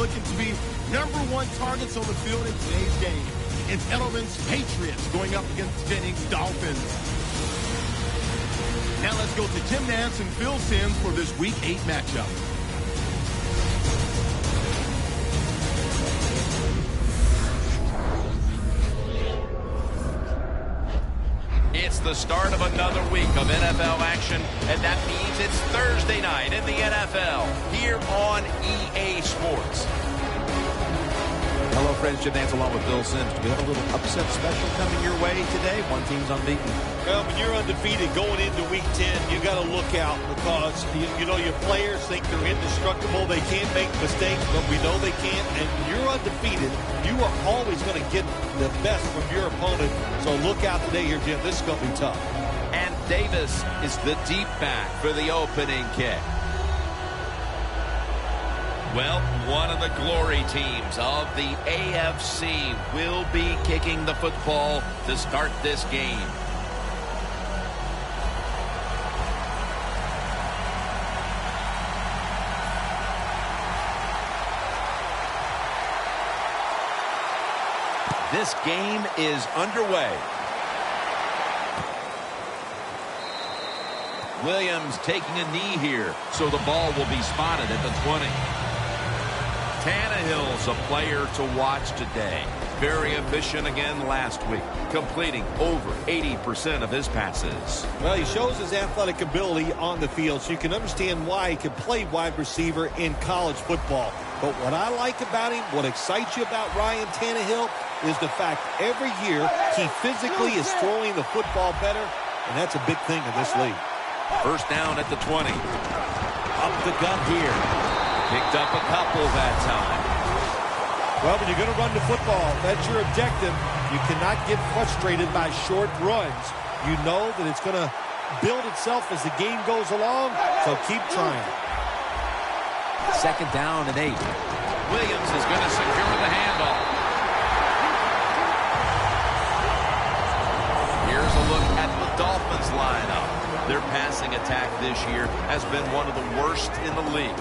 looking to be #1 targets on the field in today's game. It's Edelman's Patriots going up against Jennings' Dolphins. Now let's go to Jim Nance and Phil Simms for this Week 8 matchup. It's the start of another week of NFL action, and that means it's Thursday night in the NFL here on EA Sports. Hello, friends. Jim Nance along with Bill Simms. Do we have a little upset special coming your way today? One team's unbeaten. Well, when you're undefeated going into Week 10, you got to look out because, you know, your players think they're indestructible. They can't make mistakes, but we know they can't. And when you're undefeated, you are always going to get the best from your opponent. So look out today here, Jim. This is going to be tough. And Davis is the deep back for the opening kick. Well, one of the glory teams of the AFC will be kicking the football to start this game. This game is underway. Williams taking a knee here, so the ball will be spotted at the 20. Tannehill's a player to watch today. Very efficient again last week, completing over 80% of his passes. Well, he shows his athletic ability on the field, so you can understand why he can play wide receiver in college football. But what I like about him, what excites you about Ryan Tannehill, is the fact every year he physically is throwing the football better, and that's a big thing in this league. First down at the 20. Up the gut here. Picked up a couple that time. Well, when you're going to run the football, that's your objective. You cannot get frustrated by short runs. You know that it's going to build itself as the game goes along, so keep trying. Second down and 8. Williams is going to secure the handoff. Here's a look at the Dolphins lineup. Their passing attack this year has been one of the worst in the league.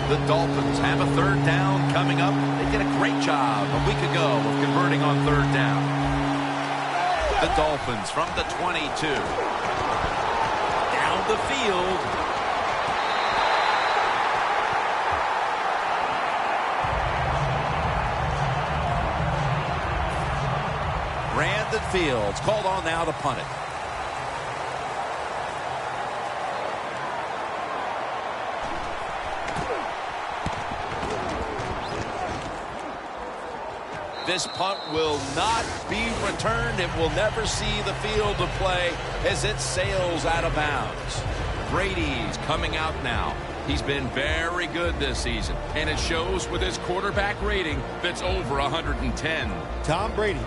The Dolphins have a third down coming up. They did a great job a week ago of converting on third down. The Dolphins from the 22. Down the field. Brandon Fields called on now to punt it. This punt will not be returned. It will never see the field of play as it sails out of bounds. Brady's coming out now. He's been very good this season, and it shows with his quarterback rating that's over 110. Tom Brady,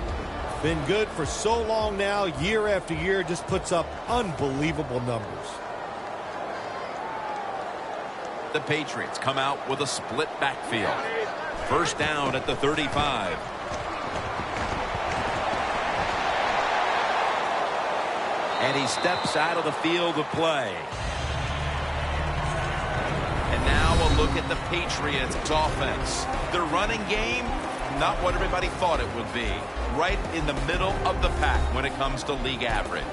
been good for so long now, year after year, just puts up unbelievable numbers. The Patriots come out with a split backfield. First down at the 35. And he steps out of the field of play. And now a look at the Patriots offense. Their running game, not what everybody thought it would be. Right in the middle of the pack when it comes to league average.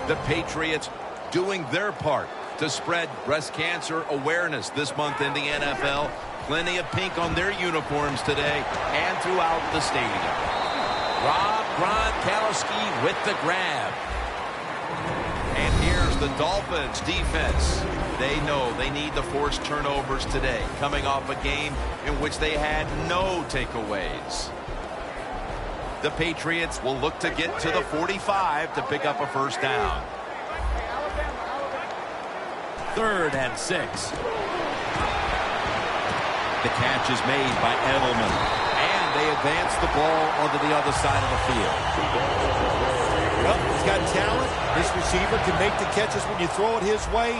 The Patriots doing their part to spread breast cancer awareness this month in the NFL. Plenty of pink on their uniforms today and throughout the stadium. Rob Gronkowski with the grab. And here's the Dolphins defense. They know they need to force turnovers today, coming off a game in which they had no takeaways. The Patriots will look to get to the 45 to pick up a first down. 3rd and 6. The catch is made by Edelman. And they advance the ball onto the other side of the field. Well, he's got talent. This receiver can make the catches when you throw it his way.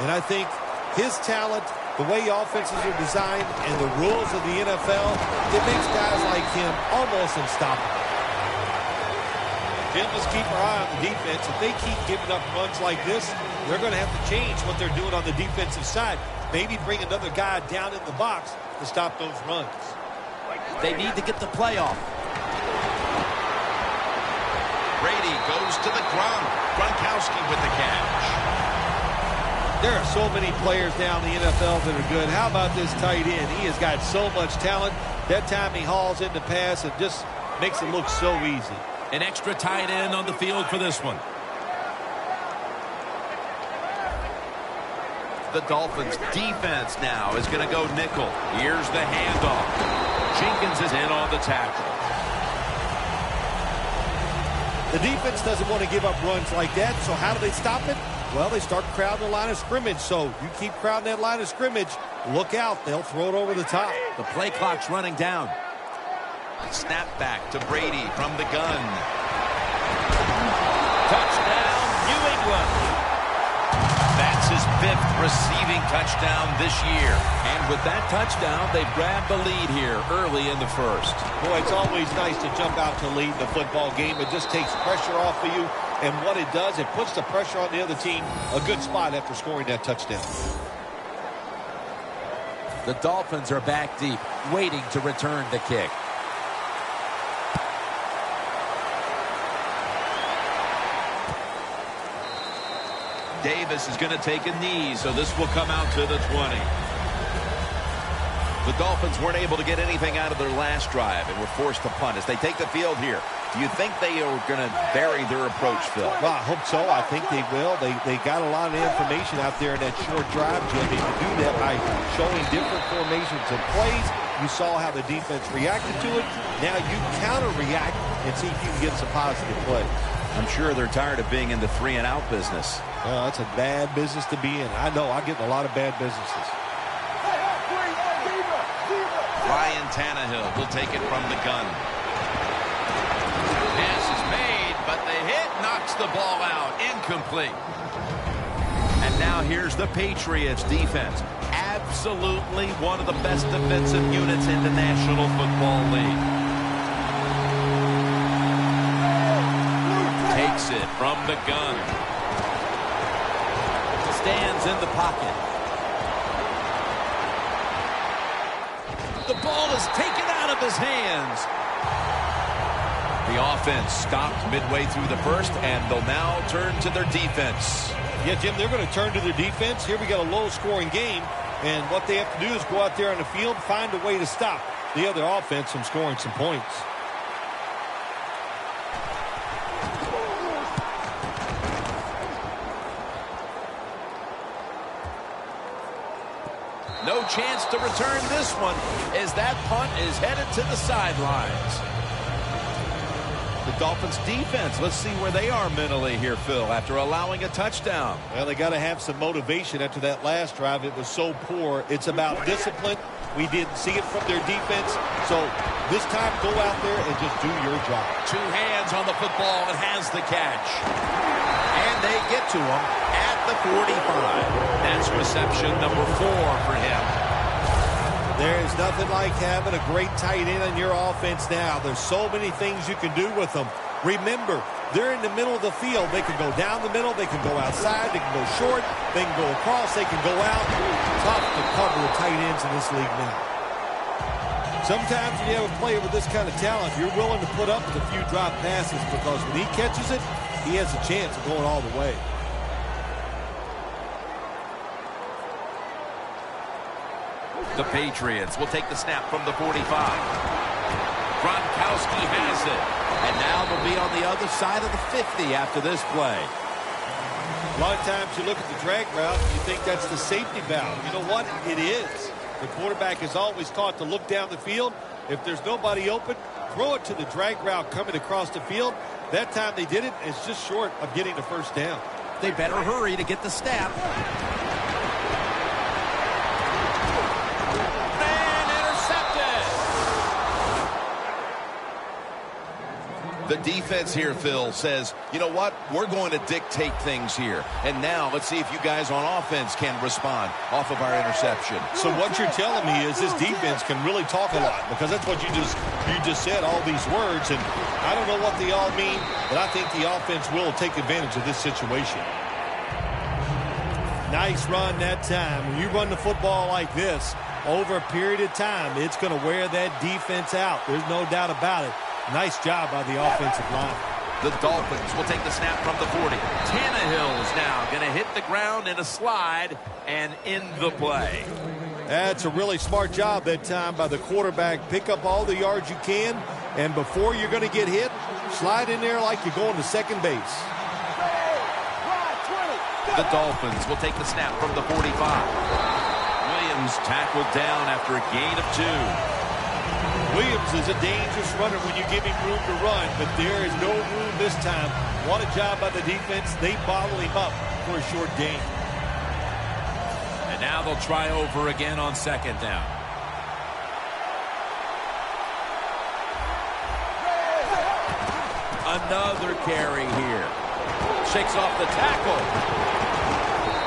And I think his talent, the way offenses are designed, and the rules of the NFL, it makes guys like him almost unstoppable. Jim, let's keep our eye on the defense. If they keep giving up runs like this, they're going to have to change what they're doing on the defensive side. Maybe bring another guy down in the box to stop those runs. They need to get the play off. Brady goes to the Gronkowski with the catch. There are so many players now in the NFL that are good. How about this tight end? He has got so much talent. That time he hauls in the pass and just makes it look so easy. An extra tight end on the field for this one. The Dolphins defense now is going to go nickel. Here's the handoff. Jenkins is in on the tackle. The defense doesn't want to give up runs like that, so how do they stop it? Well, they start crowding the line of scrimmage, so you keep crowding that line of scrimmage, look out, they'll throw it over the top. The play clock's running down. Snap back to Brady from the gun. Touchdown, New England. That's his 5th receiving touchdown this year. And with that touchdown, they've grabbed the lead here early in the first. Boy, it's always nice to jump out to lead the football game. It just takes pressure off of you. And what it does, it puts the pressure on the other team. A good spot after scoring that touchdown. The Dolphins are back deep, waiting to return the kick. Davis is going to take a knee, so this will come out to the 20. The Dolphins weren't able to get anything out of their last drive and were forced to punt as they take the field here. Do you think they are going to vary their approach, Phil? Well, I hope so. I think they will. They got a lot of information out there in that short drive, Jim. They can do that by showing different formations and plays. You saw how the defense reacted to it. Now you counter-react and see if you can get some positive plays. I'm sure they're tired of being in the 3-and-out business. Well, that's a bad business to be in. I know. I get in a lot of bad businesses. Ryan Tannehill will take it from the gun. Pass is made, but the hit knocks the ball out. Incomplete. And now here's the Patriots defense. Absolutely one of the best defensive units in the National Football League. Takes it from the gun. Stands in the pocket. The ball is taken out of his hands. The offense stopped midway through the first, and they'll now turn to their defense. Yeah, Jim, they're going to turn to their defense. Here we got a low-scoring game, and what they have to do is go out there on the field, find a way to stop the other offense from scoring some points. No chance to return this one as that punt is headed to the sidelines. The Dolphins defense, let's see where they are mentally here, Phil, after allowing a touchdown. Well, they got to have some motivation after that last drive. It was so poor. It's about discipline. We didn't see it from their defense. So this time, go out there and just do your job. 2 hands on the football and has the catch. And they get to him at the 45. That's reception number 4 for him. There is nothing like having a great tight end on your offense now. There's so many things you can do with them. Remember, they're in the middle of the field. They can go down the middle. They can go outside. They can go short. They can go across. They can go out. Tough to cover the tight ends in this league now. Sometimes when you have a player with this kind of talent, you're willing to put up with a few drop passes because when he catches it, he has a chance of going all the way. The Patriots will take the snap from the 45. Gronkowski has it. And now they'll be on the other side of the 50 after this play. A lot of times you look at the drag route and you think that's the safety valve. You know what? It is. The quarterback is always taught to look down the field. If there's nobody open, throw it to the drag route coming across the field. That time they did it. It's just short of getting the first down. They better hurry to get the snap. The defense here, Phil, says, you know what? We're going to dictate things here. And now let's see if you guys on offense can respond off of our interception. So what you're telling me is this defense can really talk a lot, because that's what you just said, all these words. And I don't know what they all mean, but I think the offense will take advantage of this situation. Nice run that time. When you run the football like this over a period of time, it's going to wear that defense out. There's no doubt about it. Nice job by the offensive line. The Dolphins will take the snap from the 40. Tannehill's now going to hit the ground in a slide and end the play. That's a really smart job that time by the quarterback. Pick up all the yards you can, and before you're going to get hit, slide in there like you're going to second base. The Dolphins will take the snap from the 45. Williams tackled down after a gain of 2. Williams is a dangerous runner when you give him room to run, but there is no room this time. What a job by the defense. They bottle him up for a short gain. And now they'll try over again on second down. Another carry here. Shakes off the tackle.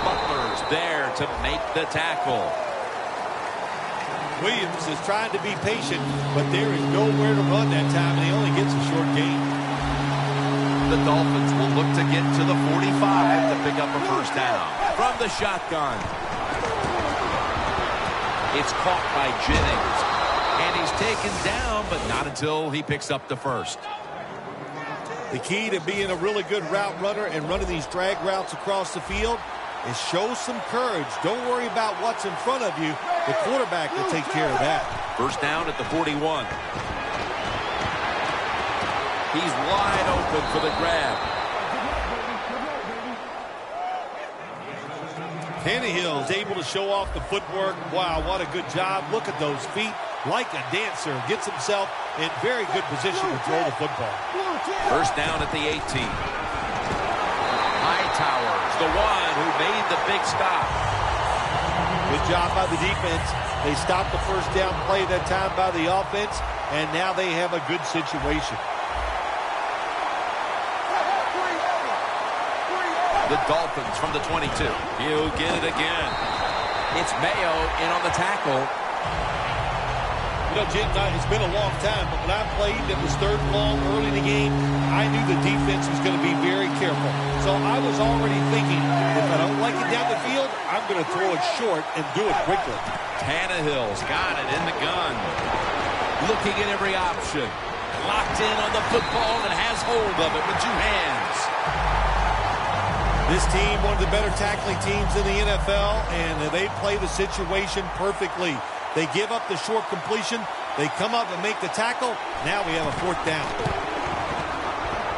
Butler's there to make the tackle. Williams is trying to be patient, but there is nowhere to run that time, and he only gets a short gain. The Dolphins will look to get to the 45 to pick up a first down. From the shotgun. It's caught by Jennings. And he's taken down, but not until he picks up the first. The key to being a really good route runner and running these drag routes across the field is show some courage. Don't worry about what's in front of you. The quarterback will take care of that. First down at the 41. He's wide open for the grab. Tannehill's able to show off the footwork. Wow, what a good job. Look at those feet. Like a dancer. Gets himself in very good position to throw the football. First down at the 18. Hightower's the one who made the big stop. Good job by the defense. They stopped the first down play that time by the offense, and now they have a good situation. The Dolphins from the 22. He'll get it again. It's Mayo in on the tackle. You know, Jim, it's been a long time, but when I played, it was third and long early in the game. I knew the defense was going to be very careful. So I was already thinking, if I don't like it down the field, I'm going to throw it short and do it quickly. Tannehill's got it in the gun. Looking at every option. Locked in on the football and has hold of it with 2 hands. This team, one of the better tackling teams in the NFL, and they play the situation perfectly. They give up the short completion. They come up and make the tackle. Now we have a fourth down.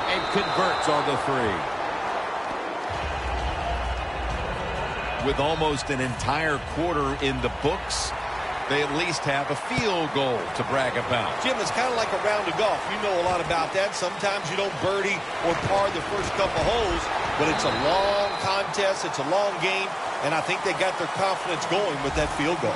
And converts on the 3. With almost an entire quarter in the books, they at least have a field goal to brag about. Jim, it's kind of like a round of golf. You know a lot about that. Sometimes you don't birdie or par the first couple holes, but it's a long contest. It's a long game, and I think they got their confidence going with that field goal.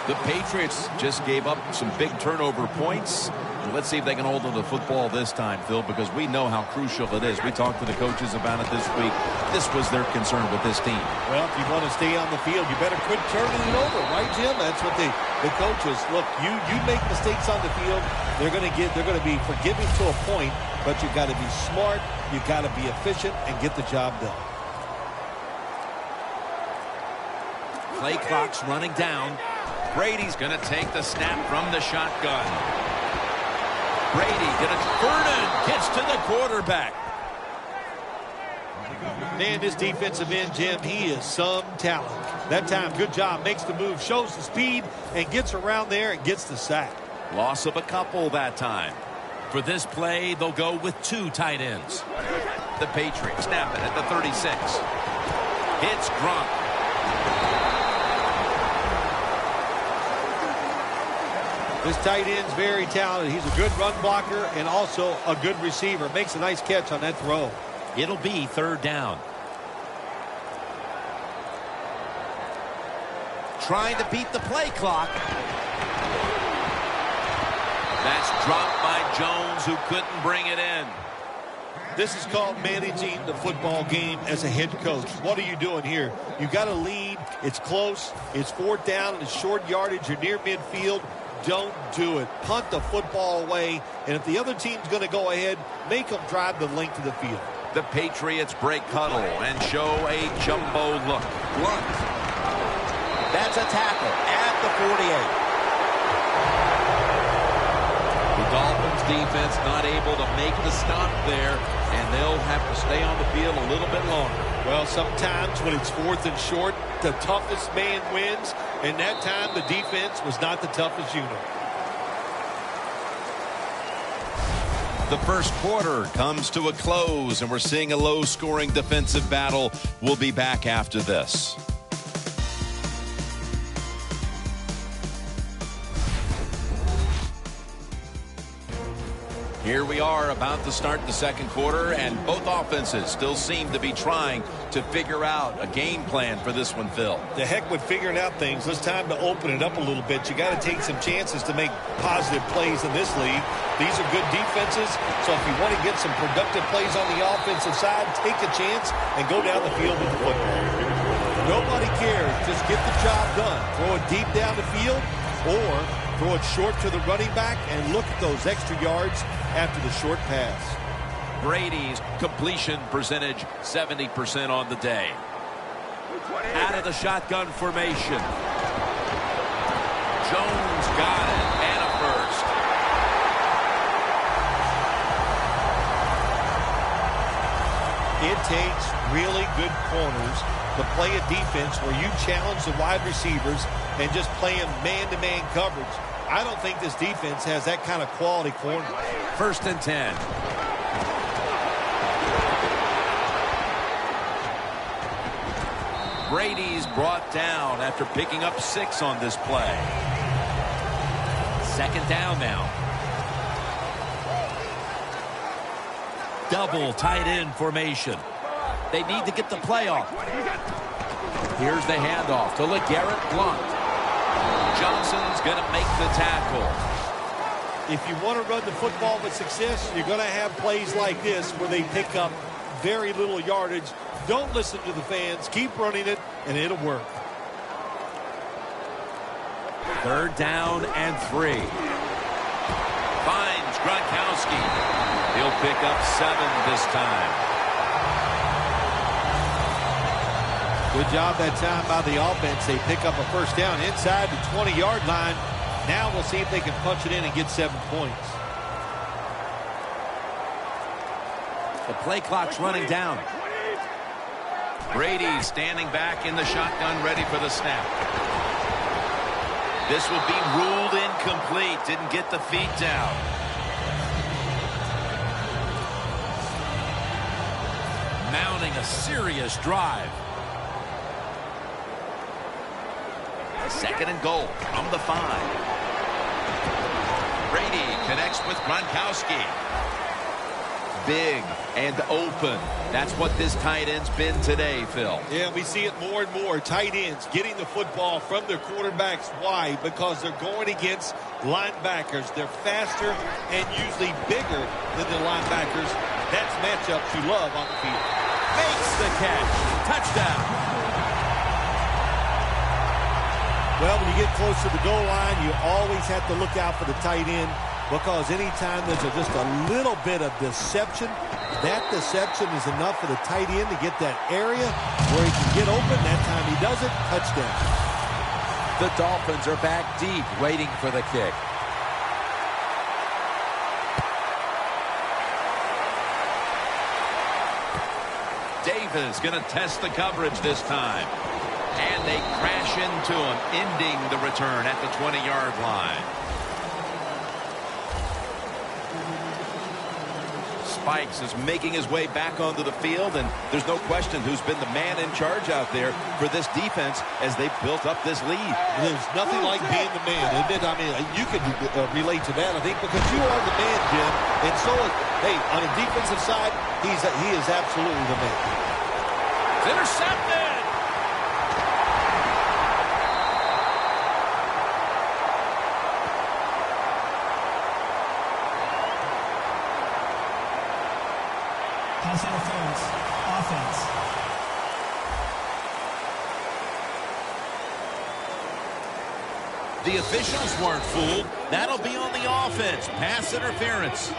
The Patriots just gave up some big turnover points. And let's see if they can hold on to the football this time, Phil, because we know how crucial it is. We talked to the coaches about it this week. This was their concern with this team. Well, if you want to stay on the field, you better quit turning it over, right, Jim? That's what the coaches, look, you make mistakes on the field, they're going to be forgiving to a point, but you got to be smart, you got to be efficient and get the job done. Play clock's running down. Brady's going to take the snap from the shotgun. Brady Vernon gets to the quarterback. Man, this defensive end, Jim, he is some talent. That time, good job, makes the move, shows the speed, and gets around there and gets the sack. Loss of a couple that time. For this play, they'll go with 2 tight ends. The Patriots snap it at the 36. It's Gronk. This tight end's very talented. He's a good run blocker and also a good receiver. Makes a nice catch on that throw. It'll be 3rd down. Trying to beat the play clock. That's dropped by Jones, who couldn't bring it in. This is called managing the football game as a head coach. What are you doing here? You got a lead. It's close. It's fourth down. It's short yardage. You're near midfield. Don't do it. Punt the football away. And if the other team's going to go ahead, make them drive the length of the field. The Patriots break huddle and show a jumbo look. Blunt. That's a tackle at the 48. The Dolphins defense not able to make the stop there, and they'll have to stay on the field a little bit longer. Well, sometimes when it's fourth and short, the toughest man wins, and that time the defense was not the toughest unit. The first quarter comes to a close, and we're seeing a low-scoring defensive battle. We'll be back after this. Here we are about to start the second quarter, and both offenses still seem to be trying to figure out a game plan for this one, Phil. The heck with figuring out things. It's time to open it up a little bit. You got to take some chances to make positive plays in this league. These are good defenses, so if you want to get some productive plays on the offensive side, take a chance and go down the field with the football. Nobody cares. Just get the job done. Throw it deep down the field or throw it short to the running back and look at those extra yards after the short pass. Brady's completion percentage 70% on the day. Out of the shotgun formation. Jones got it, and a first. It takes really good corners to play a defense where you challenge the wide receivers and just playing man-to-man coverage. I don't think this defense has that kind of quality corner. First and 10. Brady's brought down after picking up 6 on this play. Second down now. Double tight end formation. They need to get the play off. Here's the handoff to LeGarrette Blount. Johnson's going to make the tackle. If you want to run the football with success, you're going to have plays like this where they pick up very little yardage. Don't listen to the fans. Keep running it, and it'll work. Third down and 3. Finds Gronkowski. He'll pick up 7 this time. Good job that time by the offense. They pick up a first down inside the 20-yard line. Now we'll see if they can punch it in and get 7 points. The play clock's running down. Brady standing back in the shotgun, ready for the snap. This will be ruled incomplete. Didn't get the feet down. Mounting a serious drive. Second and goal from the 5. Brady connects with Gronkowski. Big and open. That's what this tight end's been today, Phil. Yeah, we see it more and more. Tight ends getting the football from their quarterbacks. Why? Because they're going against linebackers. They're faster and usually bigger than the linebackers. That's matchups you love on the field. Makes the catch. Touchdown. Well, when you get close to the goal line, you always have to look out for the tight end, because anytime there's just a little bit of deception, that deception is enough for the tight end to get that area where he can get open. That time he does it, touchdown. The Dolphins are back deep, waiting for the kick. Davis going to test the coverage this time. And they crash into him, ending the return at the 20-yard line. Spikes is making his way back onto the field, and there's no question who's been the man in charge out there for this defense as they've built up this lead. There's nothing like being the man, isn't it? I mean, you can relate to that, I think, because you are the man, Jim. And so, hey, on the defensive side, he is absolutely the man. It's intercepted. Pass interference. Offense. The officials weren't fooled. That'll be on the offense. Pass interference.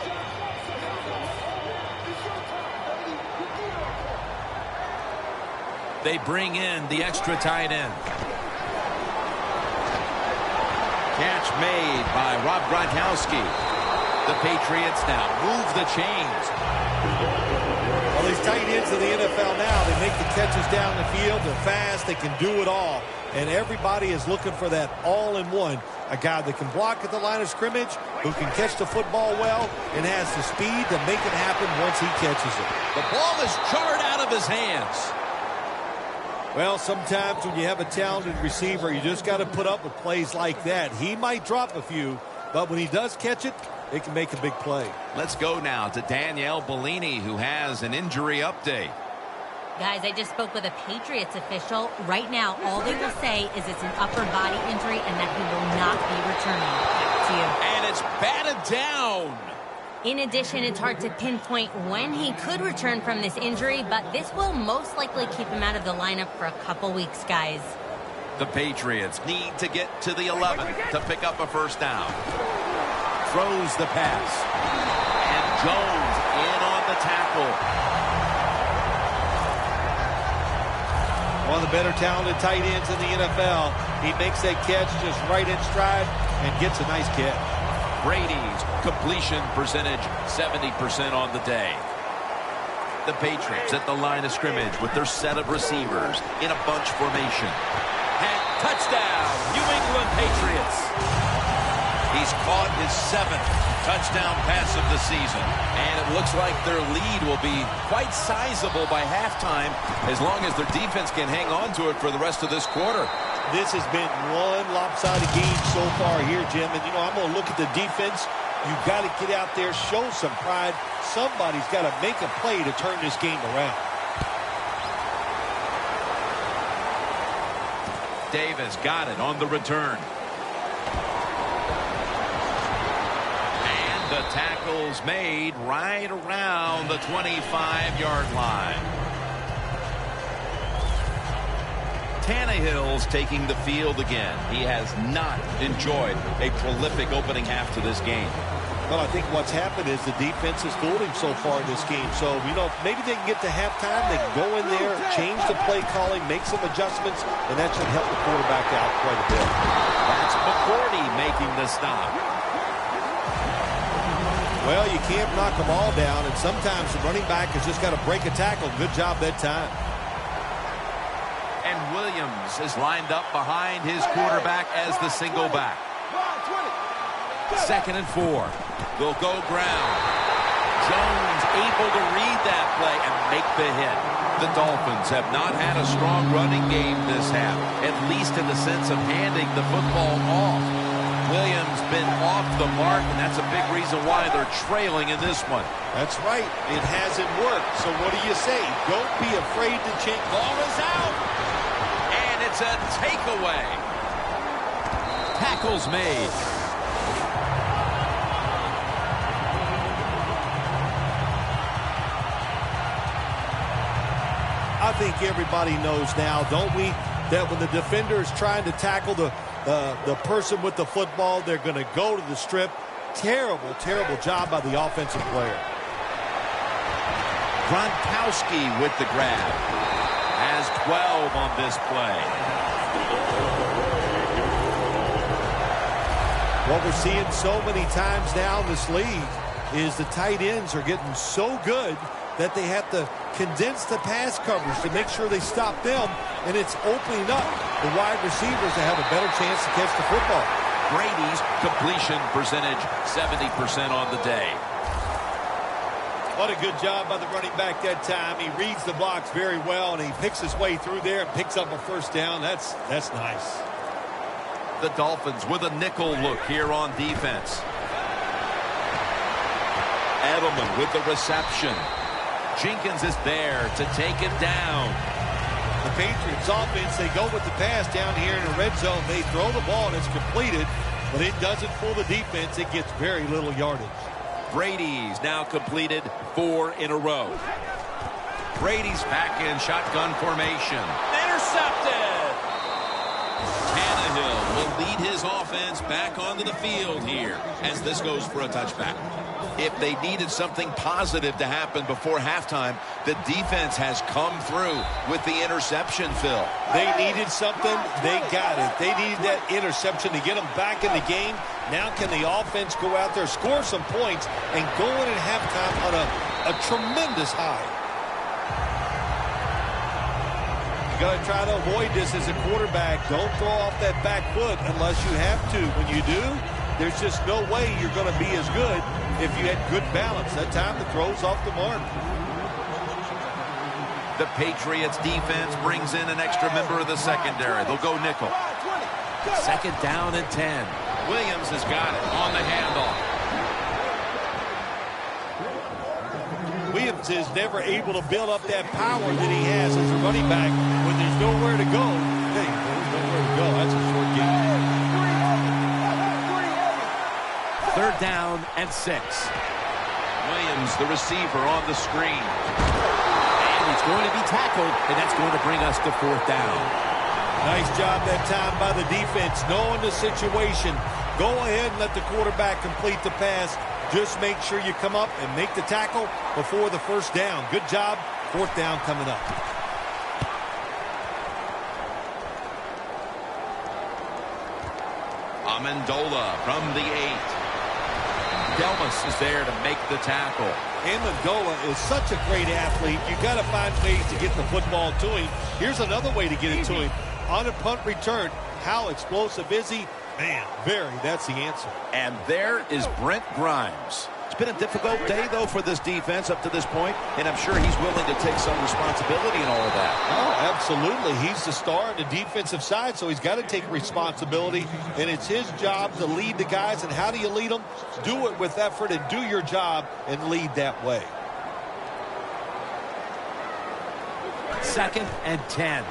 They bring in the extra tight end. Catch made by Rob Gronkowski. The Patriots now move the chains. Well, these tight ends of the NFL now, they make the catches down the field. They're fast. They can do it all. And everybody is looking for that all-in-one. A guy that can block at the line of scrimmage, who can catch the football well, and has the speed to make it happen once he catches it. The ball is jarred out of his hands. Well, sometimes when you have a talented receiver, you just got to put up with plays like that. He might drop a few, but when he does catch it, it can make a big play. Let's go now to Danielle Bellini, who has an injury update. Guys, I just spoke with a Patriots official. Right now, all they will say is it's an upper body injury and that he will not be returning. Back to you. And it's batted down. In addition, it's hard to pinpoint when he could return from this injury, but this will most likely keep him out of the lineup for a couple weeks, guys. The Patriots need to get to the 11 to pick up a first down. Throws the pass. And Jones in on the tackle. One of the better talented tight ends in the NFL. He makes that catch just right in stride and gets a nice catch. Brady's completion percentage 70% on the day. The Patriots at the line of scrimmage with their set of receivers in a bunch formation. And touchdown, New England Patriots. He's caught his 7th touchdown pass of the season. And it looks like their lead will be quite sizable by halftime as long as their defense can hang on to it for the rest of this quarter. This has been one lopsided game so far here, Jim. And, I'm going to look at the defense. You've got to get out there, show some pride. Somebody's got to make a play to turn this game around. Davis got it on the return. And the tackle's made right around the 25-yard line. Tannehill's taking the field again. He has not enjoyed a prolific opening half to this game. Well, I think what's happened is the defense has fooled him so far in this game. So, maybe they can get to halftime. They can go in there, change the play calling, make some adjustments, and that should help the quarterback out quite a bit. That's McCourty making the stop. Well, you can't knock them all down, and sometimes the running back has just got to break a tackle. Good job that time. And Williams is lined up behind his quarterback as the single back. 2nd and 4. They'll go ground. Jones able to read that play and make the hit. The Dolphins have not had a strong running game this half, at least in the sense of handing the football off. Williams been off the mark, and that's a big reason why they're trailing in this one. That's right. It hasn't worked. So what do you say? Don't be afraid to change. Ball is out. And it's a takeaway. Tackles made. I think everybody knows now, don't we, that when the defender is trying to tackle the person with the football, they're going to go to the strip. Terrible, terrible job by the offensive player. Gronkowski with the grab. Has 12 on this play. What we're seeing so many times now in this league is the tight ends are getting so good that they have to condense the pass coverage to make sure they stop them, and it's opening up the wide receivers to have a better chance to catch the football. Brady's completion percentage 70% on the day. What a good job by the running back that time. He reads the blocks very well, and he picks his way through there and picks up a first down. That's nice. The Dolphins with a nickel look here on defense. Edelman with the reception. Jenkins is there to take it down. The Patriots offense, they go with the pass down here in the red zone. They throw the ball, and it's completed, but it doesn't fool the defense. It gets very little yardage. Brady's now completed 4 in a row. Brady's back in shotgun formation. Intercepted. Tannehill will lead his offense back onto the field here as this goes for a touchback. If they needed something positive to happen before halftime, the defense has come through with the interception, Phil. They needed something. They got it. They needed that interception to get them back in the game. Now can the offense go out there, score some points, and go in at halftime on a tremendous high? You got to try to avoid this as a quarterback. Don't throw off that back foot unless you have to. When you do, there's just no way you're going to be as good if you had good balance. That time the throw's off the mark. The Patriots defense brings in an extra member of the secondary. They'll go nickel. 2nd down and 10. Williams has got it on the handoff. Williams is never able to build up that power that he has as a running back when there's nowhere to go. Hey, there's nowhere to go. That's a short game. 3rd down and 6. Williams, the receiver, on the screen. And he's going to be tackled, and that's going to bring us to 4th down. Nice job that time by the defense, knowing the situation. Go ahead and let the quarterback complete the pass. Just make sure you come up and make the tackle before the 1st down. Good job. 4th down coming up. Amendola from the 8. Delmas is there to make the tackle. Amendola is such a great athlete. You got to find ways to get the football to him. Here's another way to get it to him. On a punt return, how explosive is he? Man, very. That's the answer. And there is Brent Grimes. It's been a difficult day, though, for this defense up to this point, and I'm sure he's willing to take some responsibility in all of that. Oh, absolutely. He's the star on the defensive side, so he's got to take responsibility, and it's his job to lead the guys. And how do you lead them? Do it with effort and do your job and lead that way. 2nd and 10.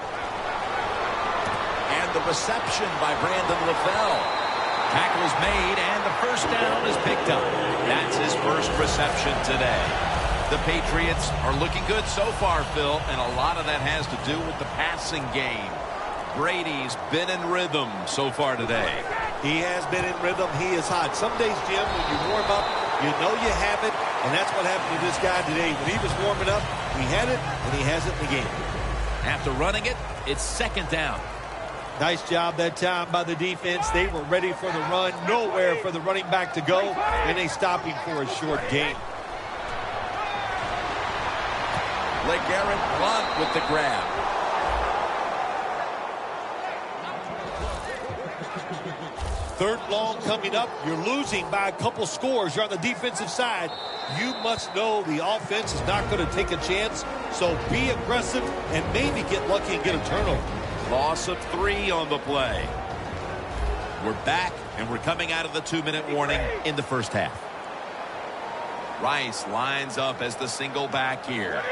And the reception by Brandon LaFell. Tackle's made, and the 1st down is picked up. That's his first reception today. The Patriots are looking good so far, Phil, and a lot of that has to do with the passing game. Brady's been in rhythm so far today. He has been in rhythm. He is hot. Some days, Jim, when you warm up, you know you have it, and that's what happened to this guy today. When he was warming up, he had it, and he has it in the game. After running it, it's 2nd down. Nice job that time by the defense. They were ready for the run. Nowhere for the running back to go, and they stopped him for a short gain. LeGarrette Blount with the grab. Third long coming up. You're losing by a couple scores. You're on the defensive side. You must know the offense is not going to take a chance, so be aggressive and maybe get lucky and get a turnover. Loss of 3 on the play. We're back, and we're coming out of the 2-minute warning in the 1st half. Rice lines up as the single back here.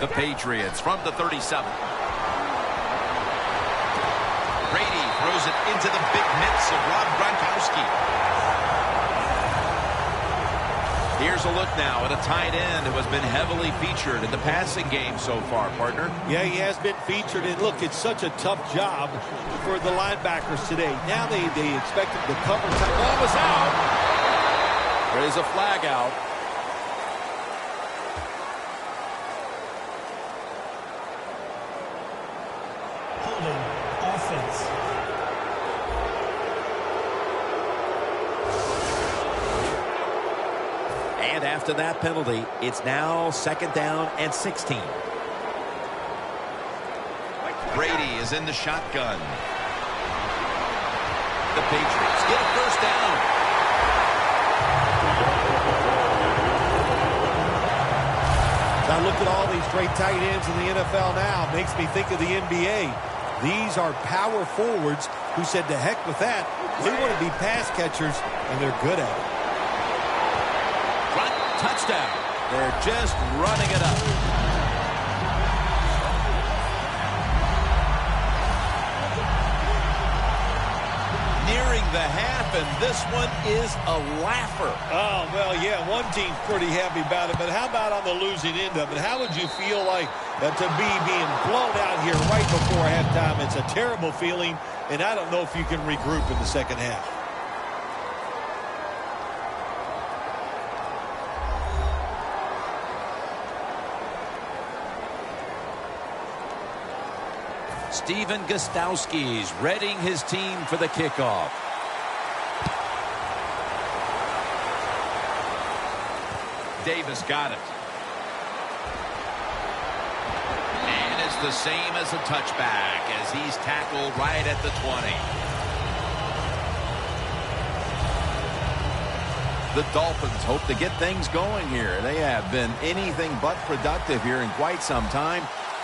The Patriots from the 37. Brady throws it into the big mitts of Rob Gronkowski. Here's a look now at a tight end who has been heavily featured in the passing game so far, partner. Yeah, he has been featured. And look, it's such a tough job for the linebackers today. Now they expect him to cover. Ball was out. There is a flag out. Holding offense. And after that penalty, it's now 2nd down and 16. Brady is in the shotgun. The Patriots get a 1st down. I look at all these great tight ends in the NFL now. Makes me think of the NBA. These are power forwards who said to heck with that. They want to be pass catchers, and they're good at it. Touchdown. They're just running it up. Nearing the half, and this one is a laugher. Oh, well, yeah, one team's pretty happy about it, but how about on the losing end of it? How would you feel like to be being blown out here right before halftime? It's a terrible feeling, and I don't know if you can regroup in the second half. Steven Gostowski's readying his team for the kickoff. Davis got it. And it's the same as a touchback as he's tackled right at the 20. The Dolphins hope to get things going here. They have been anything but productive here in quite some time.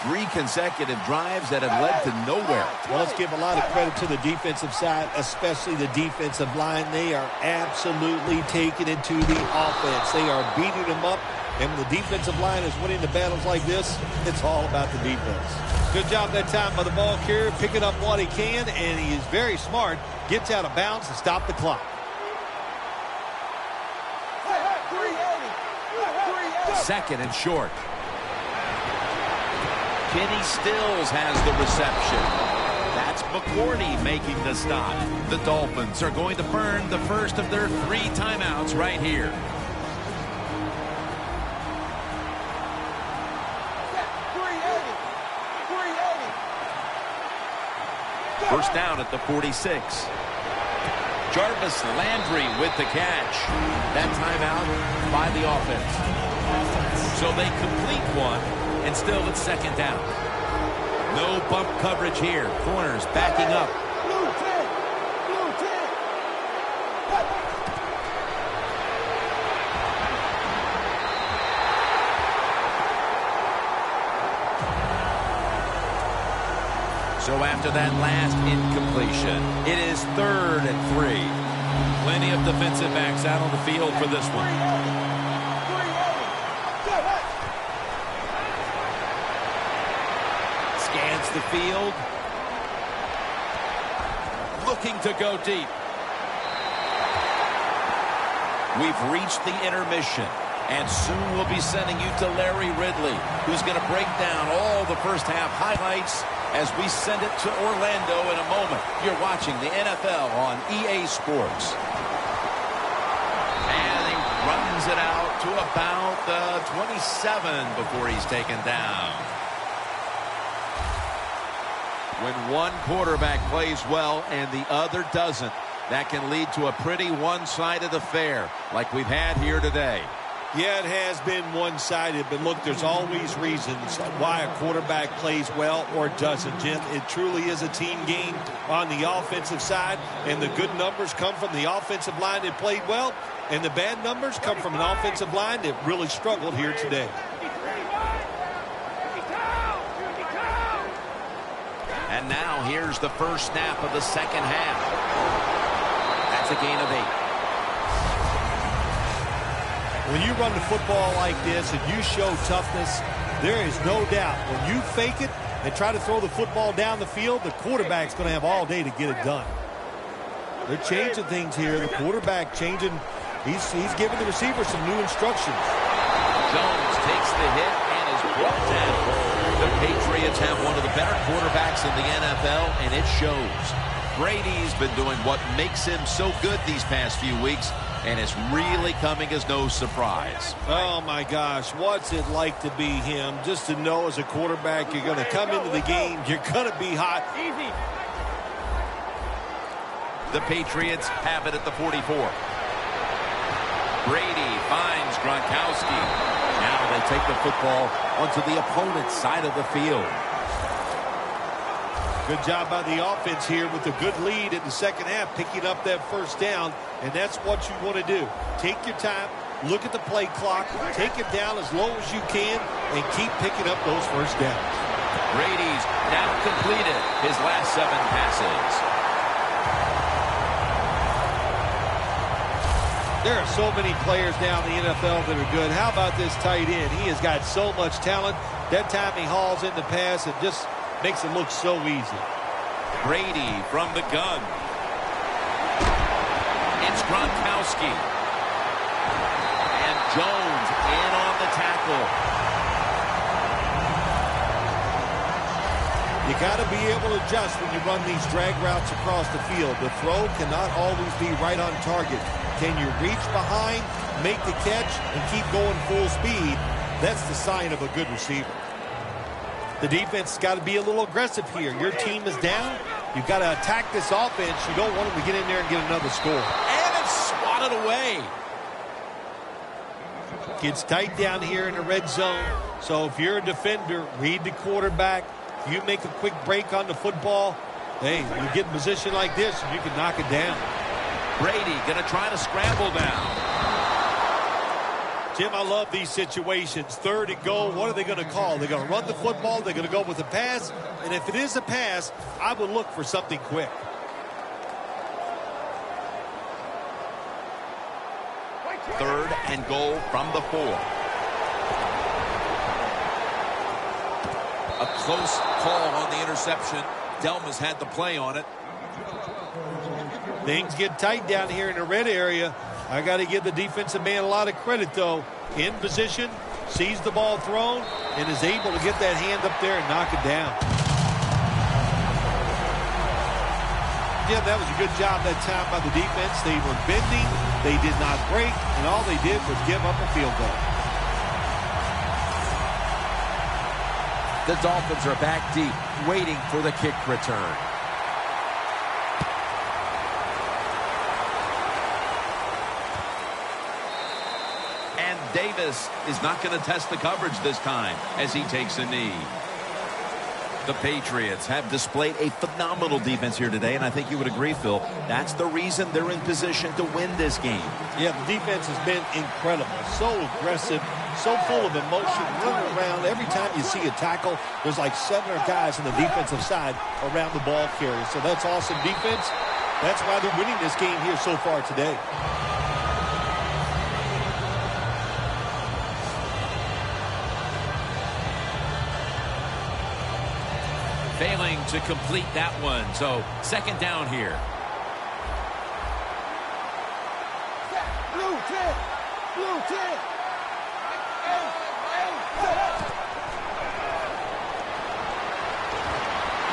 3 consecutive drives that have led to nowhere. Well, let's give a lot of credit to the defensive side, especially the defensive line. They are absolutely taking it to the offense. They are beating them up, and when the defensive line is winning the battles like this, it's all about the defense. Good job that time by the ball carrier, picking up what he can, and he is very smart, gets out of bounds to stop the clock. Second and short. Kenny Stills has the reception. That's McCourty making the stop. The Dolphins are going to burn the first of their 3 timeouts right here. First down at the 46. Jarvis Landry with the catch. That timeout by the offense. So they complete one, and still it's second down. No bump coverage here. Corners backing up. So after that last incompletion, it is 3rd and 3. Plenty of defensive backs out on the field for this one. Scans the field. Looking to go deep. We've reached the intermission. And soon we'll be sending you to Larry Ridley, who's going to break down all the first half highlights as we send it to Orlando in a moment. You're watching the NFL on EA Sports. And he runs it out to about the 27 before he's taken down. When one quarterback plays well and the other doesn't, that can lead to a pretty one-sided affair like we've had here today. Yeah, it has been one-sided, but look, there's always reasons why a quarterback plays well or doesn't, Jim. It truly is a team game on the offensive side, and the good numbers come from the offensive line that played well, and the bad numbers come from an offensive line that really struggled here today. And now here's the first snap of the second half. That's a gain of 8. When you run the football like this and you show toughness, there is no doubt when you fake it and try to throw the football down the field, the quarterback's going to have all day to get it done. They're changing things here. The quarterback changing. He's giving the receiver some new instructions. Jones takes the hit and is brought down. The Patriots have one of the better quarterbacks in the NFL, and it shows. Brady's been doing what makes him so good these past few weeks, and it's really coming as no surprise. Oh, my gosh. What's it like to be him? Just to know as a quarterback you're going to come into the game, you're going to be hot. Easy. The Patriots have it at the 44. Brady finds Gronkowski. Now they take the football onto the opponent's side of the field. Good job by the offense here with a good lead in the second half, picking up that first down, and that's what you want to do. Take your time, look at the play clock, take it down as low as you can, and keep picking up those first downs. Brady's now completed his last 7 passes. There are so many players now in the NFL that are good. How about this tight end? He has got so much talent. That time he hauls in the pass and just makes it look so easy. Brady from the gun. It's Gronkowski. And Jones in on the tackle. You got to be able to adjust when you run these drag routes across the field. The throw cannot always be right on target. Can you reach behind, make the catch, and keep going full speed? That's the sign of a good receiver. The defense has got to be a little aggressive here. Your team is down. You've got to attack this offense. You don't want them to get in there and get another score. And it's swatted away. Gets tight down here in the red zone. So if you're a defender, read the quarterback. If you make a quick break on the football, hey, you get in a position like this, you can knock it down. Brady going to try to scramble down. Jim, I love these situations. 3rd and goal, what are they going to call? They're going to run the football, they're going to go with a pass, and if it is a pass, I would look for something quick. Third and goal from the 4. A close call on the interception. Delma's had the play on it. Things get tight down here in the red area. I got to give the defensive man a lot of credit, though. In position, sees the ball thrown, and is able to get that hand up there and knock it down. Yeah, that was a good job that time by the defense. They were bending, they did not break, and all they did was give up a field goal. The Dolphins are back deep, waiting for the kick return. And Davis is not going to test the coverage this time as he takes a knee. The Patriots have displayed a phenomenal defense here today, and I think you would agree, Phil. That's the reason they're in position to win this game. Yeah, the defense has been incredible. So aggressive, so full of emotion, running around. Every time you see a tackle, there's like 7 guys on the defensive side around the ball carrier. So that's awesome defense. That's why they're winning this game here so far today. Failing to complete that one. So, 2nd down here. Blue 10. Blue 10.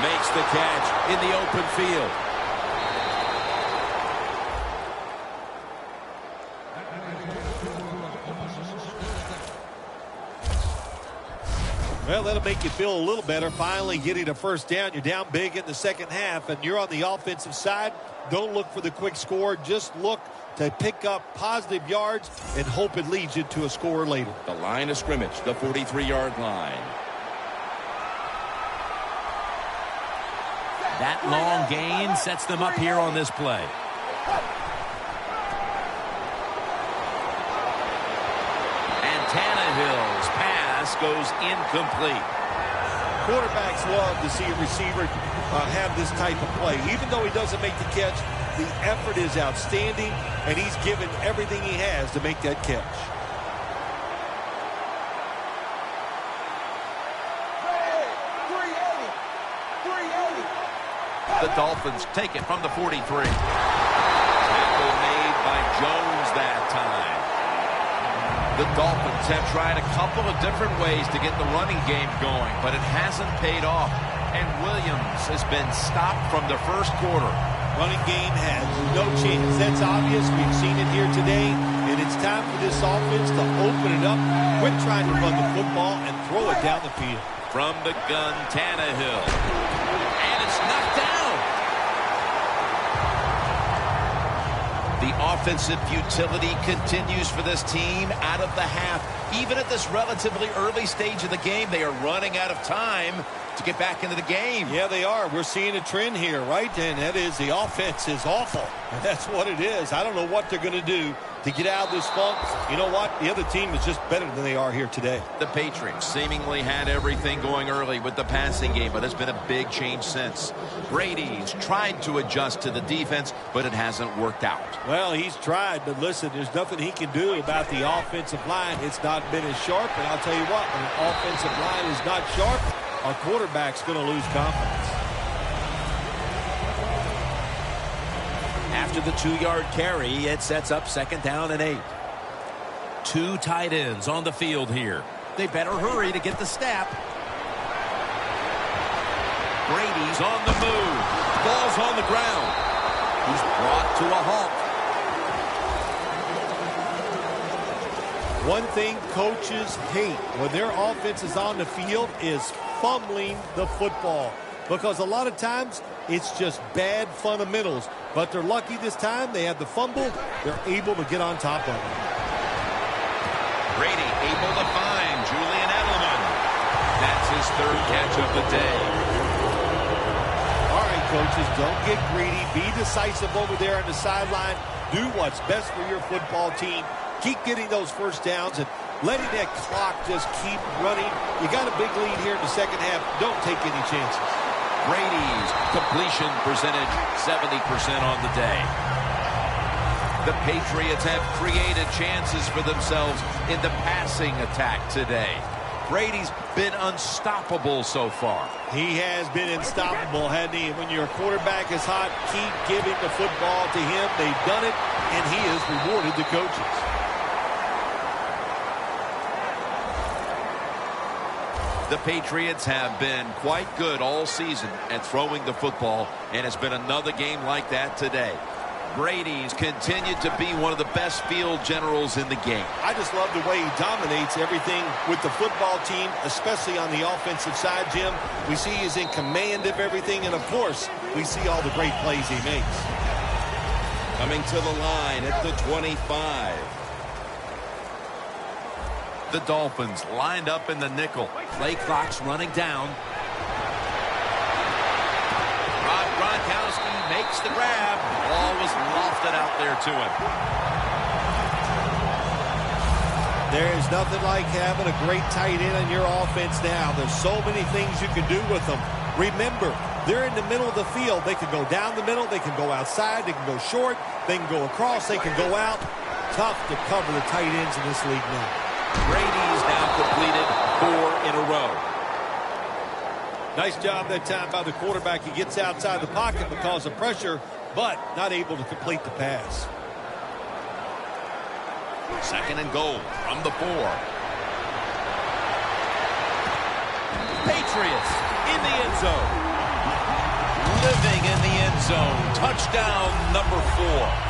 Makes the catch in the open field. Well, that'll make you feel a little better. Finally getting a first down. You're down big in the second half, and you're on the offensive side. Don't look for the quick score. Just look to pick up positive yards and hope it leads you to a score later. The line of scrimmage, the 43-yard line. That long gain sets them up here on this play. And Tannehill's pass goes incomplete. Quarterbacks love to see a receiver have this type of play. Even though he doesn't make the catch, the effort is outstanding, and he's given everything he has to make that catch. The Dolphins take it from the 43. Tackle made by Jones that time. The Dolphins have tried a couple of different ways to get the running game going, but it hasn't paid off. And Williams has been stopped from the first quarter. Running game has no chance. That's obvious. We've seen it here today. And it's time for this offense to open it up. Quit trying to run the football and throw it down the field. From the gun, Tannehill. And it's knocked down. The offensive utility continues for this team out of the half. Even at this relatively early stage of the game, they are running out of time to get back into the game. Yeah, they are. We're seeing a trend here, right? And that is the offense is awful. And that's what it is. I don't know what they're going to do to get out of this funk. You know what? The other team is just better than they are here today. The Patriots seemingly had everything going early with the passing game, but it's been a big change since. Brady's tried to adjust to the defense, but it hasn't worked out. Well, he's tried, but listen, there's nothing he can do about the offensive line. It's not been as sharp, and I'll tell you what, when an offensive line is not sharp, our quarterback's going to lose confidence. After the 2-yard carry, it sets up 2nd down and 8. 2 tight ends on the field here. They better hurry to get the snap. Brady's on the move. Ball's on the ground. He's brought to a halt. One thing coaches hate when their offense is on the field is fumbling the football. Because a lot of times, it's just bad fundamentals. But they're lucky this time. They have the fumble. They're able to get on top of it. Brady able to find Julian Edelman. That's his 3rd catch of the day. All right, coaches, don't get greedy. Be decisive over there on the sideline. Do what's best for your football team. Keep getting those first downs and letting that clock just keep running. You got a big lead here in the second half. Don't take any chances. Brady's completion percentage 70% on the day. The Patriots have created chances for themselves in the passing attack today. Brady's been unstoppable so far. He has been unstoppable, hasn't he? When your quarterback is hot, keep giving the football to him. They've done it, and he has rewarded the coaches. The Patriots have been quite good all season at throwing the football, and it's been another game like that today. Brady's continued to be one of the best field generals in the game. I just love the way he dominates everything with the football team, especially on the offensive side, Jim. We see he's in command of everything, and, of course, we see all the great plays he makes. Coming to the line at the 25. The Dolphins lined up in the nickel. Play clock's running down. Rob Gronkowski makes the grab. The ball was lofted out there to him. There is nothing like having a great tight end on your offense now. There's so many things you can do with them. Remember, they're in the middle of the field. They can go down the middle. They can go outside. They can go short. They can go across. They can go out. Tough to cover the tight ends in this league now. Brady's now completed 4 in a row. Nice job that time by the quarterback. He gets outside the pocket because of pressure, but not able to complete the pass. 2nd and goal from the 4. Patriots in the end zone. Living in the end zone. Touchdown number 4.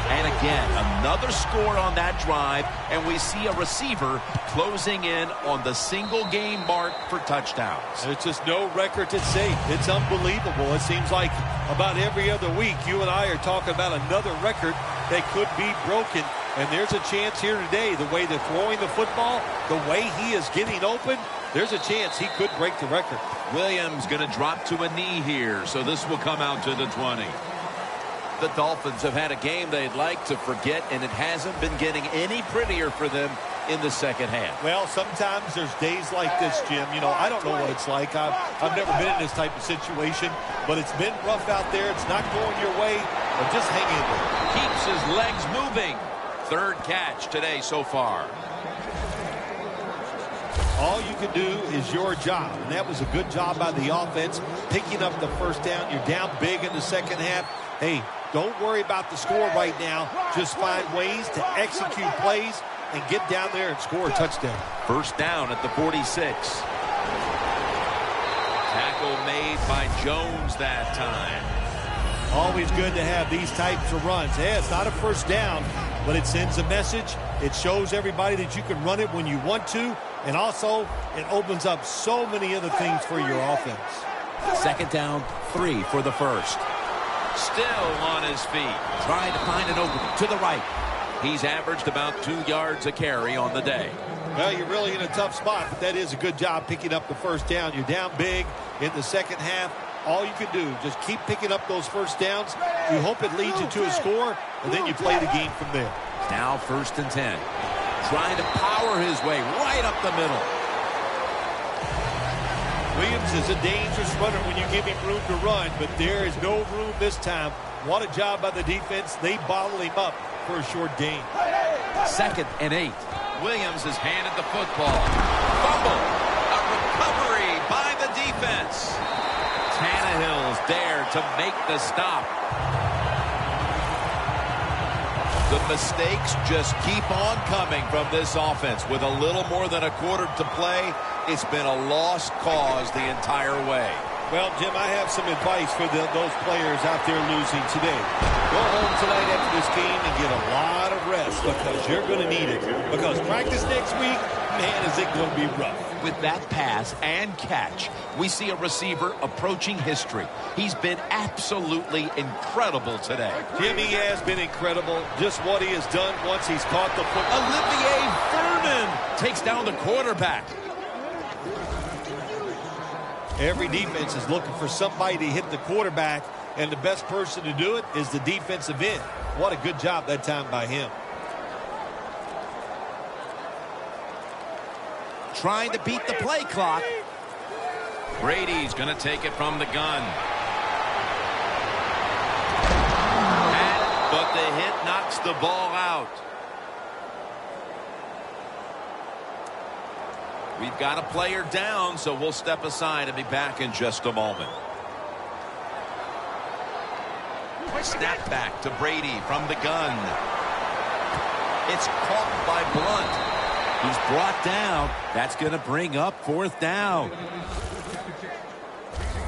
And again, another score on that drive, and we see a receiver closing in on the single game mark for touchdowns. There's just no record to safe. It's unbelievable. It seems like about every other week you and I are talking about another record that could be broken. And there's a chance here today, the way they're throwing the football, the way he is getting open, there's a chance he could break the record. Williams going to drop to a knee here, so this will come out to the 20. The Dolphins have had a game they'd like to forget, and it hasn't been getting any prettier for them in the second half. Well, sometimes there's days like this, Jim. You know, I don't know what it's like. I've never been in this type of situation, but it's been rough out there. It's not going your way, but just hang in there. Keeps his legs moving. 3rd catch today so far. All you can do is your job, and that was a good job by the offense, picking up the first down. You're down big in the second half. Hey, don't worry about the score right now. Just find ways to execute plays and get down there and score a touchdown. 1st down at the 46. Tackle made by Jones that time. Always good to have these types of runs. Hey, it's not a first down, but it sends a message. It shows everybody that you can run it when you want to, and also it opens up so many other things for your offense. 2nd down, 3 for the 1st. Still on his feet. Trying to find an opening to the right. He's averaged about 2 yards a carry on the day. Well, you're really in a tough spot, but that is a good job picking up the first down. You're down big in the second half. All you can do, just keep picking up those first downs. You hope it leads you to a score, and then you play the game from there. Now 1st and 10. Trying to power his way right up the middle. Williams is a dangerous runner when you give him room to run, but there is no room this time. What a job by the defense. They bottle him up for a short gain. 2nd and 8. Williams has handed the football. Fumble. A recovery by the defense. Tannehill's there to make the stop. The mistakes just keep on coming from this offense. With a little more than a quarter to play, it's been a lost cause the entire way. Well, Jim, I have some advice for those players out there losing today. Go home tonight after this game and get a lot of rest because you're going to need it. Because practice next week, man, is it going to be rough. With that pass and catch, we see a receiver approaching history. He's been absolutely incredible today. Jim, he has been incredible. Just what he has done once he's caught the football. Olivier Vernon takes down the quarterback. Every defense is looking for somebody to hit the quarterback, and the best person to do it is the defensive end. What a good job that time by him. Trying to beat the play clock. Brady's going to take it from the gun. But the hit knocks the ball out. We've got a player down, so we'll step aside and be back in just a moment. Snap back to Brady from the gun. It's caught by Blunt. He's brought down. That's going to bring up fourth down.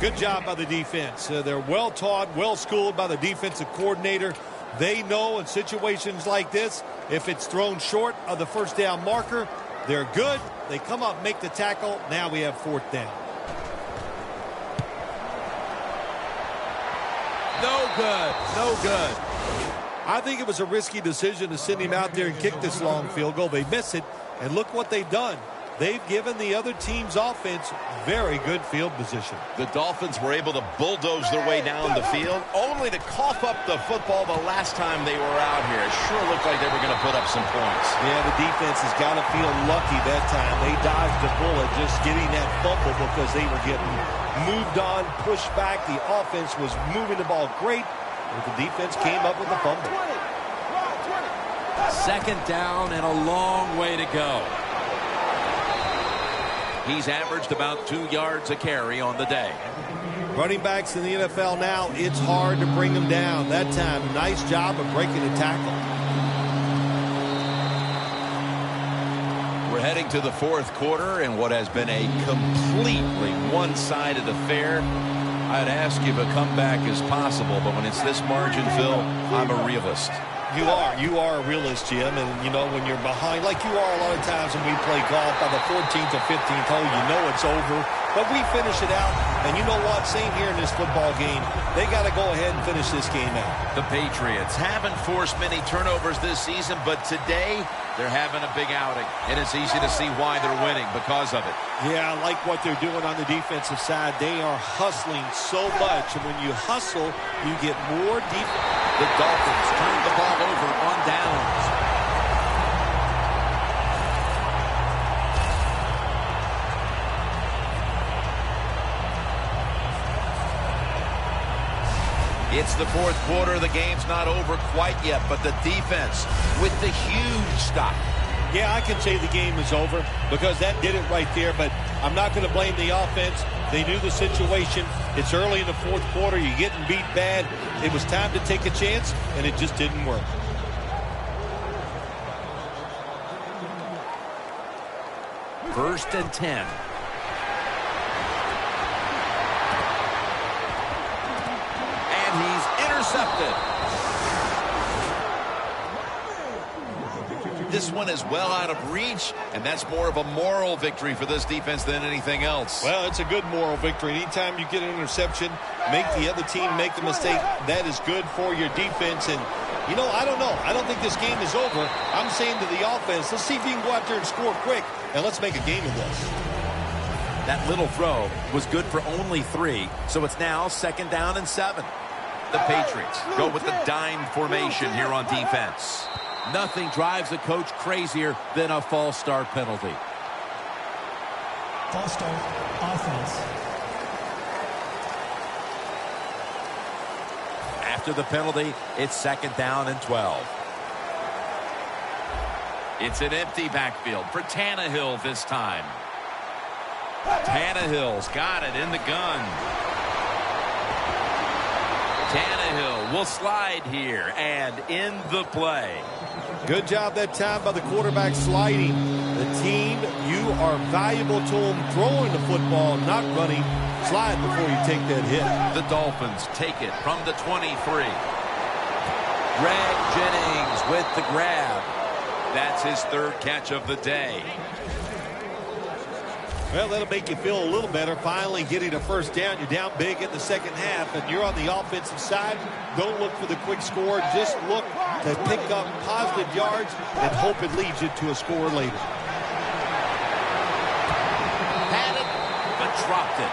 Good job by the defense. They're well taught, well schooled by the defensive coordinator. They know in situations like this, if it's thrown short of the first down marker, they're good. They come up, make the tackle. Now we have fourth down. No good. No good. I think it was a risky decision to send him out there and kick this long field goal. They miss it, and look what they've done. They've given the other team's offense very good field position. The Dolphins were able to bulldoze their way down the field, only to cough up the football the last time they were out here. It sure looked like they were going to put up some points. Yeah, the defense has got to feel lucky that time. They dodged a bullet just getting that fumble because they were getting moved on, pushed back. The offense was moving the ball great, but the defense came up with the fumble. Second down and a long way to go. He's averaged about 2 yards a carry on the day. Running backs in the NFL now, it's hard to bring them down. That time, nice job of breaking the tackle. We're heading to the fourth quarter in what has been a completely one-sided affair. I'd ask if a comeback is possible, but when it's this margin, Phil, I'm a realist. You are a realist, Jim, and you know when you're behind, like you are a lot of times when we play golf, by the 14th or 15th hole, you know it's over, but we finish it out, and you know what, same here in this football game, they got to go ahead and finish this game out. The Patriots haven't forced many turnovers this season, but today they're having a big outing, and it's easy to see why they're winning because of it. Yeah, I like what they're doing on the defensive side. They are hustling so much, and when you hustle, you get more defense. The Dolphins turn the ball over on downs. It's the fourth quarter. The game's not over quite yet, but the defense with the huge stop. Yeah, I can say the game is over because that did it right there, but I'm not going to blame the offense. They knew the situation. It's early in the fourth quarter. You're getting beat bad. It was time to take a chance, and it just didn't work. First and 10. And he's intercepted. This one is well out of reach, and that's more of a moral victory for this defense than anything else. Well, it's a good moral victory. Anytime you get an interception, make the other team make the mistake, that is good for your defense. And, you know, I don't know. I don't think this game is over. I'm saying to the offense, let's see if you can go out there and score quick, and let's make a game of this. That little throw was good for only 3, so it's now second down and 7. The Patriots go with the dime formation here on defense. Nothing drives a coach crazier than a false start penalty. False start, offense. After the penalty, it's second down and 12. It's an empty backfield for Tannehill this time. Tannehill's got it in the gun. Tannehill will slide here and in the play. Good job that time by the quarterback sliding. The team, you are valuable to them throwing the football, not running. Slide before you take that hit. The Dolphins take it from the 23. Greg Jennings with the grab. That's his third catch of the day. Well, that'll make you feel a little better. Finally getting a first down. You're down big in the second half, and you're on the offensive side. Don't look for the quick score. Just look to pick up positive yards and hope it leads you to a score later. Had it, but dropped it.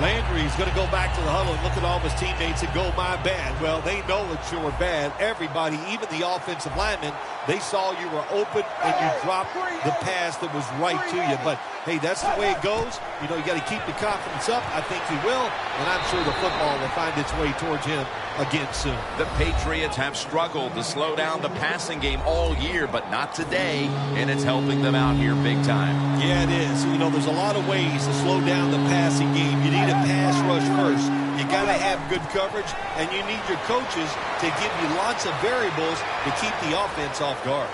Landry's going to go back to the huddle and look at all of his teammates and go, my bad. Well, they know it's your bad. Everybody, even the offensive linemen, they saw you were open and you dropped the pass that was right to you. But, hey, that's the way it goes. You know, you got to keep the confidence up. I think he will, and I'm sure the football will find its way towards him again soon. The Patriots have struggled to slow down the passing game all year, but not today, and it's helping them out here big time. Yeah, it is. You know, there's a lot of ways to slow down the passing game. You need a pass rush first. You got to have good coverage, and you need your coaches to give you lots of variables to keep the offense off guard.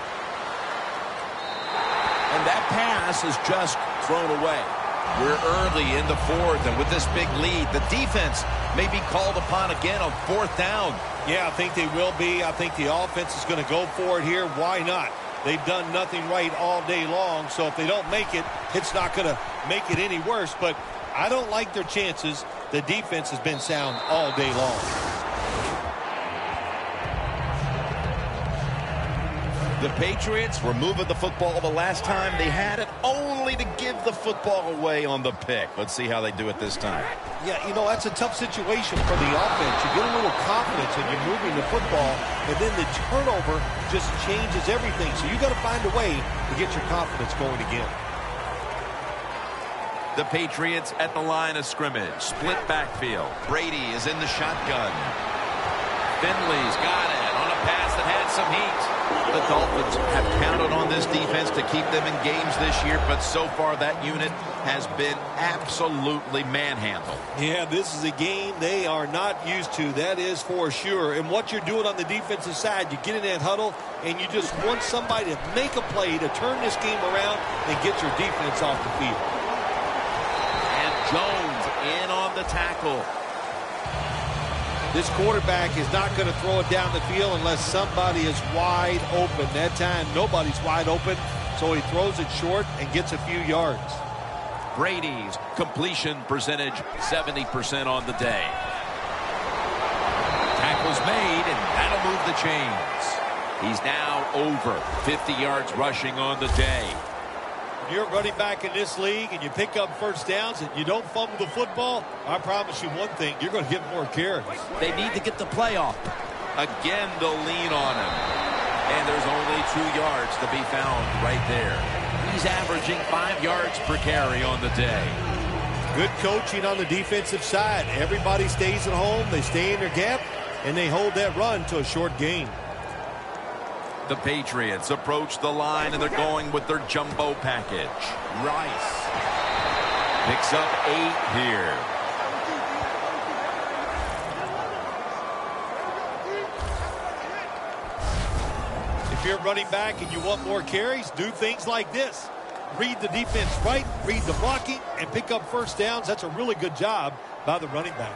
And that pass is just thrown away. We're early in the fourth, and with this big lead, the defense may be called upon again on fourth down. Yeah, I think they will be. I think the offense is going to go for it here. Why not? They've done nothing right all day long, so if they don't make it, it's not going to make it any worse. But I don't like their chances. The defense has been sound all day long. The Patriots were moving the football the last time they had it, only to give the football away on the pick. Let's see how they do it this time. Yeah, you know, that's a tough situation for the offense. You get a little confidence when you're moving the football, and then the turnover just changes everything. So you got to find a way to get your confidence going again. The Patriots at the line of scrimmage. Split backfield. Brady is in the shotgun. Finley's got it on a pass that had some heat. The Dolphins have counted on this defense to keep them in games this year, but so far that unit has been absolutely manhandled. Yeah, this is a game they are not used to, that is for sure. And what you're doing on the defensive side, you get in that huddle, and you just want somebody to make a play to turn this game around and get your defense off the field. And Jones in on the tackle. This quarterback is not going to throw it down the field unless somebody is wide open. That time, nobody's wide open, so he throws it short and gets a few yards. Brady's completion percentage, 70% on the day. Tackle's made, and that'll move the chains. He's now over 50 yards rushing on the day. You're running back in this league and you pick up first downs and you don't fumble the football, I promise you one thing, you're going to get more carries. They need to get the playoff. Again, they'll lean on him. And there's only 2 yards to be found right there. He's averaging 5 yards per carry on the day. Good coaching on the defensive side. Everybody stays at home, they stay in their gap, and they hold that run to a short gain. The Patriots approach the line, and they're going with their jumbo package. Rice picks up 8 here. If you're running back and you want more carries, do things like this. Read the defense right, read the blocking, and pick up first downs. That's a really good job by the running back.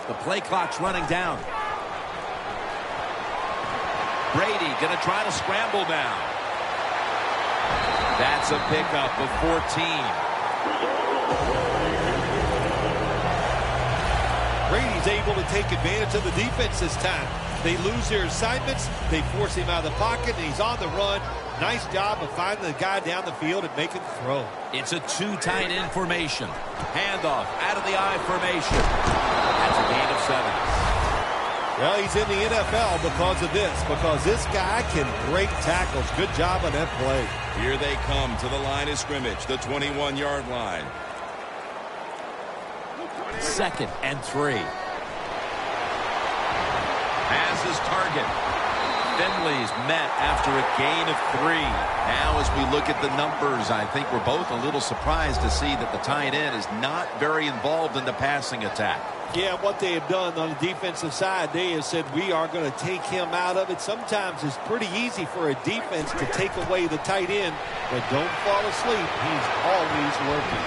The play clock's running down. Brady going to try to scramble now. That's a pickup of 14. Brady's able to take advantage of the defense this time. They lose their assignments. They force him out of the pocket, and he's on the run. Nice job of finding the guy down the field and making the throw. It's a 2 tight end formation. Handoff out of the I formation. That's a gain of 7. Well, he's in the NFL because of this, because this guy can break tackles. Good job on that play. Here they come to the line of scrimmage, the 21-yard line. 2nd and 3. Pass his target. Finley's met after a gain of 3. Now as we look at the numbers, I think we're both a little surprised to see that the tight end is not very involved in the passing attack. Yeah, what they have done on the defensive side, they have said we are going to take him out of it. Sometimes it's pretty easy for a defense to take away the tight end, but don't fall asleep. He's always working.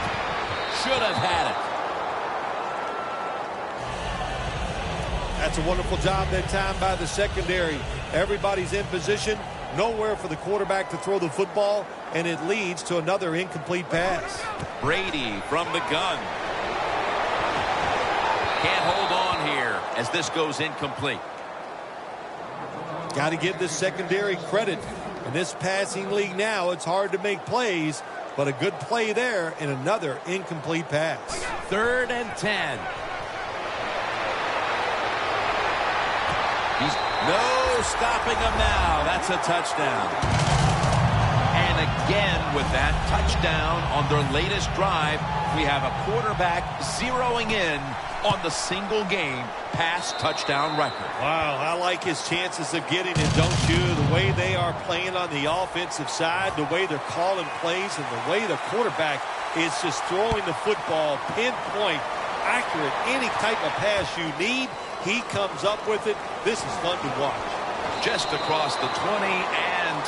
Should have had it. That's a wonderful job that time by the secondary. Everybody's in position, nowhere for the quarterback to throw the football, and it leads to another incomplete pass. Brady from the gun. Can't hold on here as this goes incomplete. Got to give this secondary credit. In this passing league now, it's hard to make plays, but a good play there and another incomplete pass. 3rd and 10. He's no stopping him now. That's a touchdown. And again with that touchdown on their latest drive, we have a quarterback zeroing in on the single game pass touchdown record. Wow, I like his chances of getting it, don't you? The way they are playing on the offensive side, the way they're calling plays, and the way the quarterback is just throwing the football pinpoint, accurate, any type of pass you need. He comes up with it. This is fun to watch. Just across the 20 and